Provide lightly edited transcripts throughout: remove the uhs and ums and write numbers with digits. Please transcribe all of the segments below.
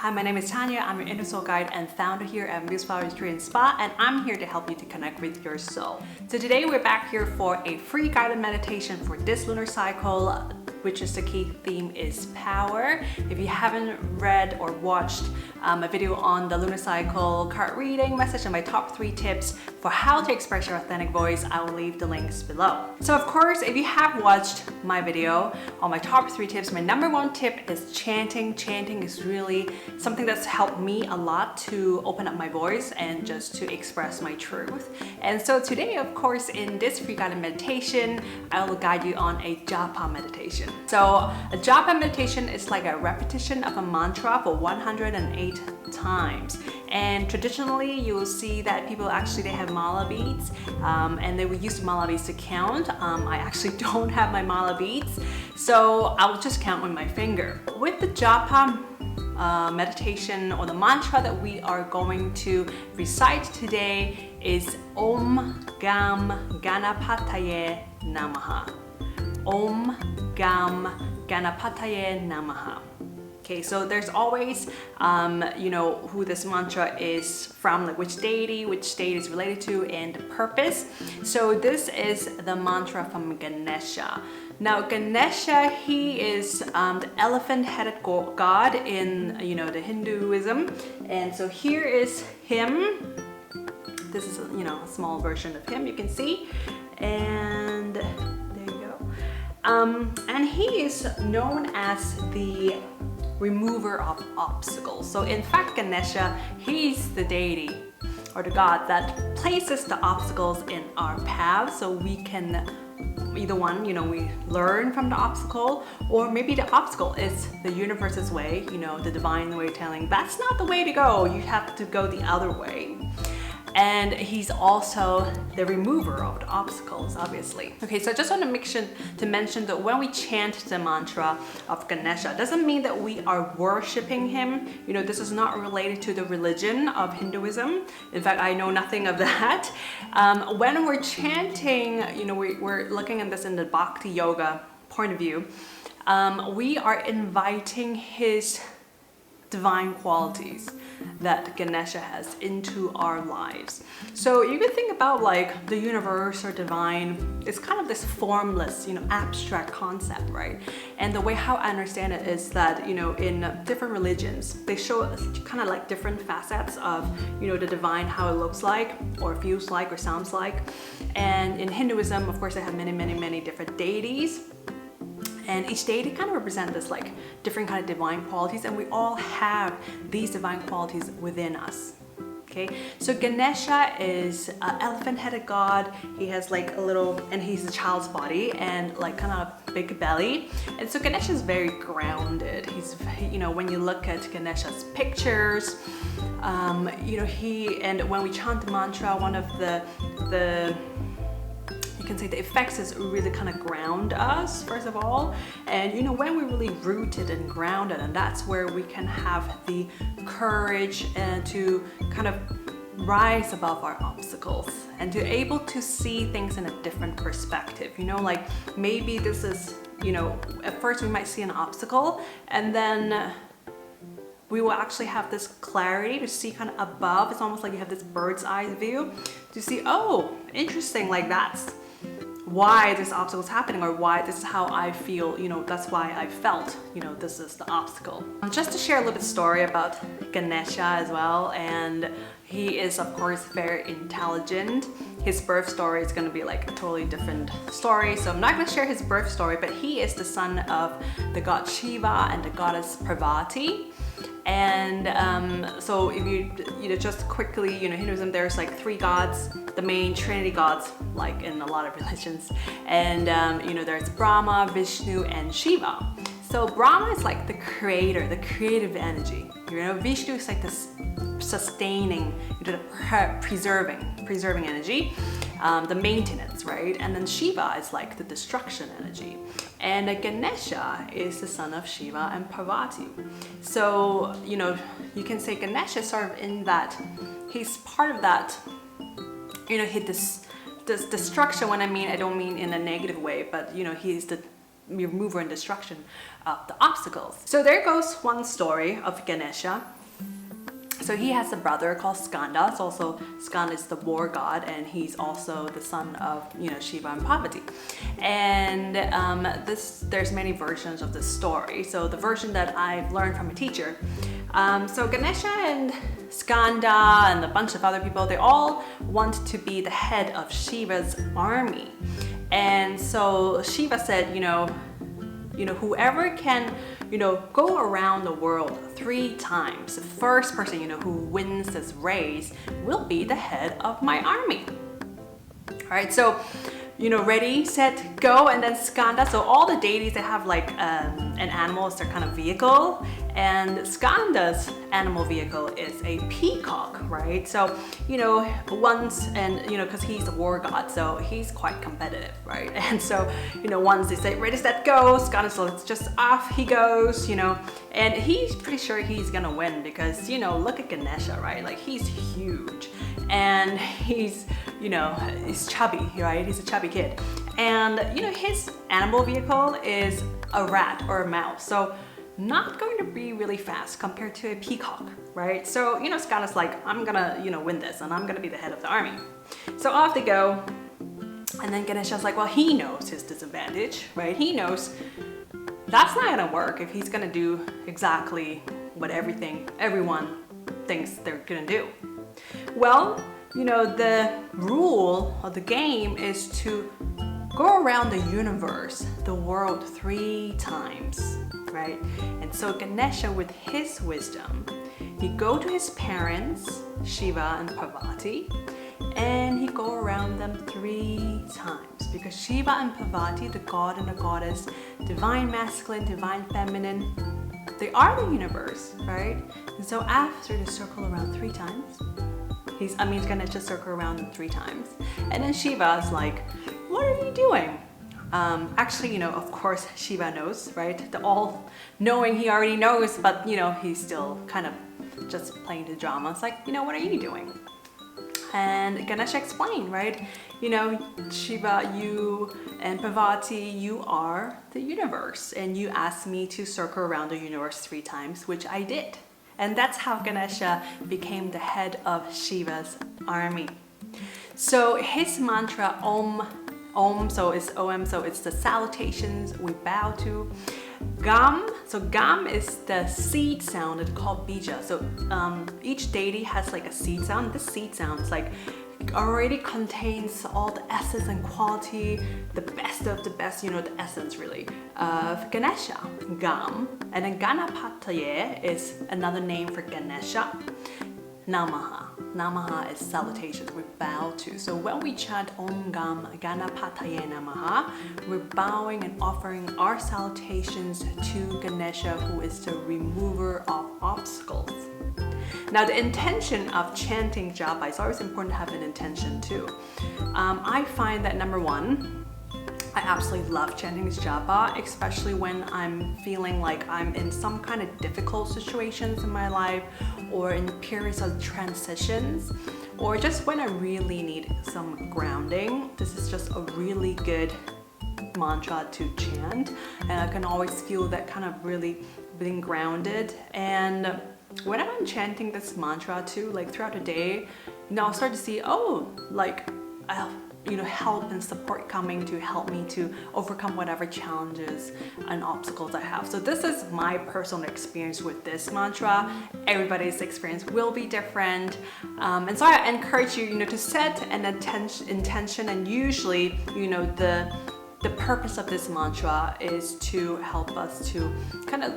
Hi, my name is Tania. I'm your inner soul guide and founder here at Museflower Retreat and Spa, and I'm here to help you to connect with your soul. So today we're back here for a free guided meditation for this lunar cycle, which is the key theme is power. If you haven't read or watched a video on the lunar cycle card reading message and my top 3 tips for how to express your authentic voice, I will leave the links below. So of course, if you have watched my video on my top 3 tips, my number 1 tip is chanting. Chanting is really something that's helped me a lot to open up my voice and just to express my truth. And so today, of course, in this free guided meditation, I will guide you on a japa meditation. So a japa meditation is like a repetition of a mantra for 108 times. And traditionally, you will see that people actually, they have mala beads and they will use mala beads to count. I actually don't have my mala beads, so I will just count with my finger. With the japa meditation, or the mantra that we are going to recite today is Om Gam Ganapataye Namaha. Om Gam Ganapataye Namaha. Okay, so there's always, who this mantra is from, like which deity is related to, and the purpose. So this is the mantra from Ganesha. Now Ganesha, he is the elephant-headed god in the Hinduism, and so here is him. This is a small version of him, you can see, and there you go. And he is known as the remover of obstacles. So in fact, Ganesha, he's the deity or the god that places the obstacles in our path, so we can either one, we learn from the obstacle, or maybe the obstacle is the universe's way, the divine way telling that's not the way to go, you have to go the other way. And he's also the remover of the obstacles, obviously. Okay, so I just want to mention that when we chant the mantra of Ganesha, it doesn't mean that we are worshiping him. This is not related to the religion of Hinduism. In fact, I know nothing of that. When we're chanting, we're looking at this in the Bhakti Yoga point of view. We are inviting his divine qualities that Ganesha has into our lives. So you can think about like the universe or divine, it's kind of this formless, abstract concept, right? And the way how I understand it is that, in different religions, they show kind of like different facets of, the divine, how it looks like or feels like or sounds like. And in Hinduism, of course, they have many different deities. And each deity kind of represent this like different kind of divine qualities, and we all have these divine qualities within us. Okay, so Ganesha is an elephant-headed god. He has like a little, and he's a child's body and like kind of big belly. And so Ganesha is very grounded. He's, when you look at Ganesha's pictures, and when we chant the mantra, one of the you can say the effects is really kind of ground us, first of all. And when we're really rooted and grounded, and that's where we can have the courage and to kind of rise above our obstacles and to able to see things in a different perspective. Like maybe this is, at first we might see an obstacle, and then we will actually have this clarity to see kind of above. It's almost like you have this bird's eye view to see, oh, interesting, like that's why this obstacle is happening, or why this is how I feel, that's why I felt, this is the obstacle. Just to share a little bit of story about Ganesha as well, and he is of course very intelligent. His birth story is going to be like a totally different story, so I'm not going to share his birth story, but he is the son of the god Shiva and the goddess Parvati. And so if you just quickly, Hinduism, there's like 3 gods, the main trinity gods, like in a lot of religions. And there's Brahma, Vishnu, and Shiva. So Brahma is like the creator, the creative energy. Vishnu is like this sustaining, the preserving energy, the maintenance, right? And then Shiva is like the destruction energy. And Ganesha is the son of Shiva and Parvati. So, you can say Ganesha is sort of in that, he's part of that, this destruction. When I don't mean in a negative way, but he's the remover and destruction of the obstacles. So there goes one story of Ganesha. So he has a brother called Skanda. So also Skanda is the war god, and he's also the son of Shiva and Parvati. And there's many versions of this story. So the version that I've learned from a teacher. So Ganesha and Skanda and a bunch of other people, they all want to be the head of Shiva's army. And so Shiva said, whoever can go around the world 3 times, the first person who wins this race will be the head of my army. All right, so ready, set, go. And then Skanda, so all the deities, they have like an animal as their kind of vehicle, and Skanda's animal vehicle is a peacock, right? So once, and because he's a war god, so he's quite competitive, right? And so once they say ready, set, go, Skanda, so it's just off he goes, and he's pretty sure he's gonna win because look at Ganesha, right? Like he's huge, and he's he's chubby, right? He's a chubby kid, and his animal vehicle is a rat or a mouse, so not going to be really fast compared to a peacock, right? So Skanda's like, I'm gonna win this, and I'm gonna be the head of the army. So off they go, and then Ganesha's like, well, he knows his disadvantage, right? He knows that's not gonna work if he's gonna do exactly what everyone thinks they're gonna do. Well, the rule of the game is to go around the universe, the world 3 times, right? And so Ganesha, with his wisdom, he go to his parents, Shiva and Parvati, and he go around them 3 times, because Shiva and Parvati, the god and the goddess, divine masculine, divine feminine, they are the universe, right? And so after the circle around 3 times, Ganesha circle around them 3 times. And then Shiva's like, what are you doing? Actually, of course, Shiva knows, right? The all-knowing, he already knows, but, he's still kind of just playing the drama. It's like, what are you doing? And Ganesha explained, right? Shiva, you and Parvati, you are the universe, and you asked me to circle around the universe 3 times, which I did. And that's how Ganesha became the head of Shiva's army. So his mantra, Om, so it's Om, so it's the salutations we bow to. Gam, so Gam is the seed sound, it's called Bija. So each deity has like a seed sound. This seed sound is like already contains all the essence and quality, the best of the best, the essence really of Ganesha, Gam. And then Ganapataye is another name for Ganesha. Namaha. Namaha is salutations, we bow to. So when we chant Om Gam Ganapataye Namaha, we're bowing and offering our salutations to Ganesha, who is the remover of obstacles. Now the intention of chanting japa, it's always important to have an intention too. I find that number 1, I absolutely love chanting this japa, especially when I'm feeling like I'm in some kind of difficult situations in my life, or in periods of transitions, or just when I really need some grounding. This is just a really good mantra to chant, and I can always feel that kind of really being grounded. And when I'm chanting this mantra too, like throughout the day, I'll start to see, help and support coming to help me to overcome whatever challenges and obstacles I have. So this is my personal experience with this mantra. Everybody's experience will be different. And so I encourage you, to set an intention, and usually, the purpose of this mantra is to help us to kind of,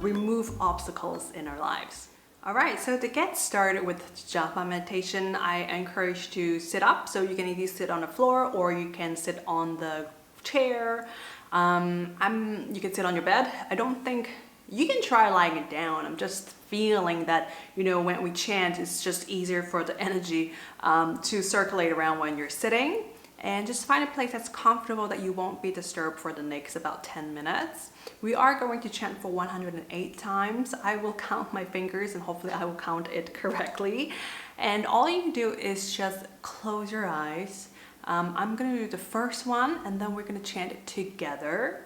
remove obstacles in our lives. All right, so to get started with japa meditation, I encourage you to sit up. So you can either sit on the floor or you can sit on the chair. You can sit on your bed. I don't think you can try lying it down. I'm just feeling that, when we chant, it's just easier for the energy to circulate around when you're sitting. And just find a place that's comfortable, that you won't be disturbed for the next about 10 minutes. We are going to chant for 108 times. I will count my fingers and hopefully I will count it correctly. And all you do is just close your eyes. I'm gonna do the first one and then we're gonna chant it together.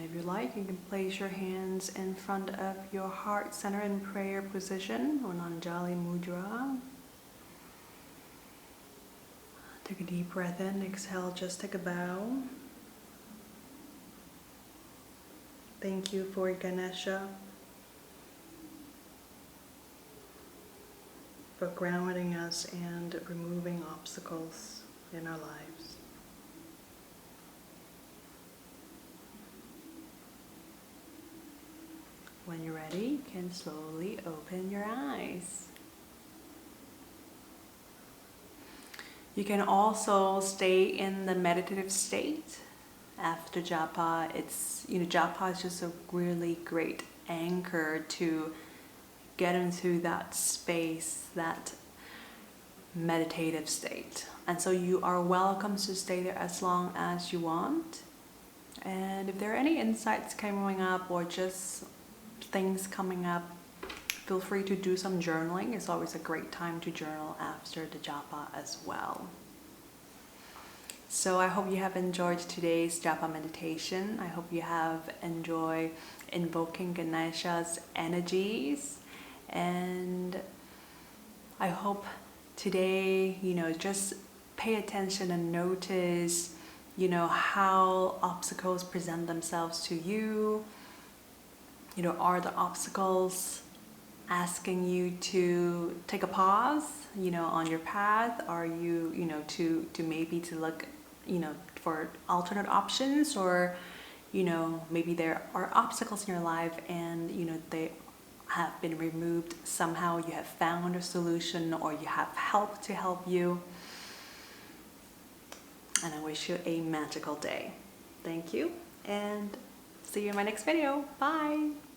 And if you like, you can place your hands in front of your heart center in prayer position or Nanjali Mudra. Take a deep breath in, exhale, just take a bow. Thank you for Ganesha for grounding us and removing obstacles in our lives. When you're ready, you can slowly open your eyes. You can also stay in the meditative state after japa. Japa is just a really great anchor to get into that space, that meditative state. And so you are welcome to stay there as long as you want. And if there are any insights coming up or just things coming up, feel free to do some journaling. It's always a great time to journal after the japa as well. So I hope you have enjoyed today's japa meditation. I hope you have enjoyed invoking Ganesha's energies. And I hope today, just pay attention and notice, how obstacles present themselves to you. Are the obstacles asking you to take a pause, on your path? Are you, to look, for alternate options? Or, maybe there are obstacles in your life and, they have been removed somehow. You have found a solution or you have help to help you. And I wish you a magical day. Thank you and see you in my next video. Bye.